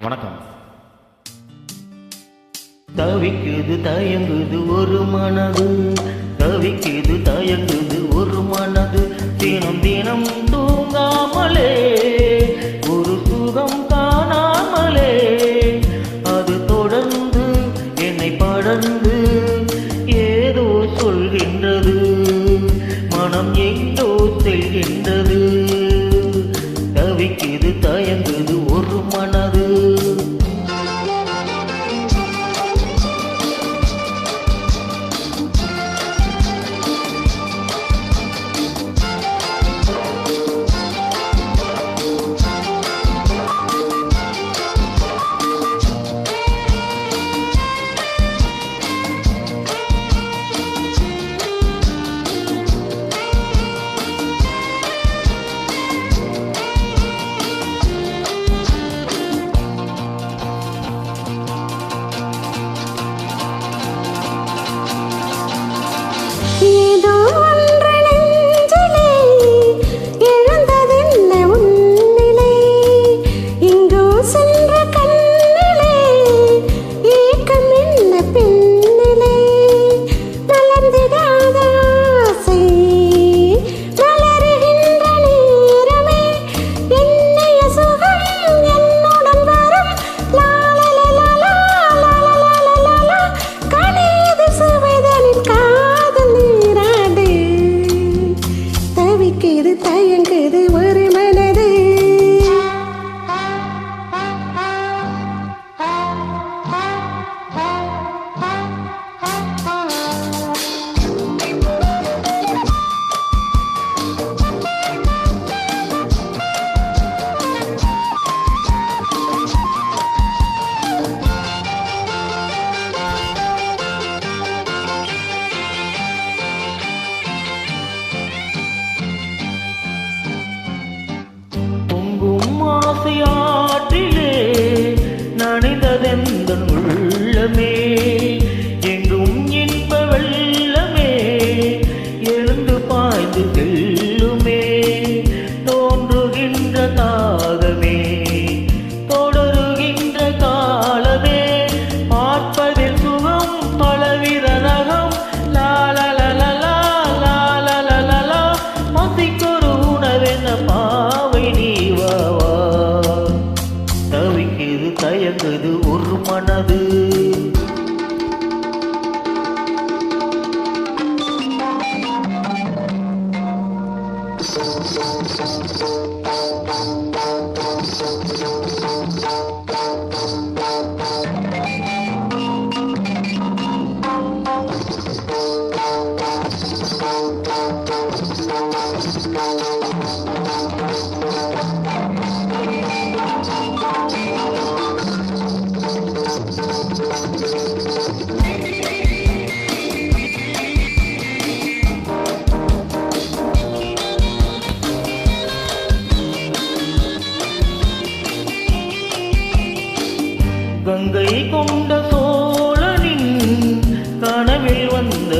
வணக்கம். தவிக்குது தயங்குது ஒரு மனது, தவிக்குது தயங்குது ஒரு மனது, தினம் தினம் தூங்காமலே ஒரு சுகம் காணாமலே, அது தொடர்ந்து என்னை படர்ந்து ஏதோ சொல்கின்றது, மனம் எங்கோ செல்கின்றது. தவிக்குது தயங்குது ஒரு மனது. தயங்குது ஒரு மனது. ஆற்றிலே நனைந்ததெந்தன் உள்ளமே, எங்கும் இன்ப வெள்ளமே எழுந்து பாய்ந்து செல்லுமே, தோன்றுகின்ற தாகமே தொடருகின்ற காலமே, பார்ப்பதில் சுகம் பலவித ரகம், லாலலலலா லாலலலலா, மசிக்கொரு உணவென்ன பாவை நீவாவா. தவிக்குது தயங்குது ஒரு மனது. கங்கை கொண்ட சோழனின் கனவில் வந்த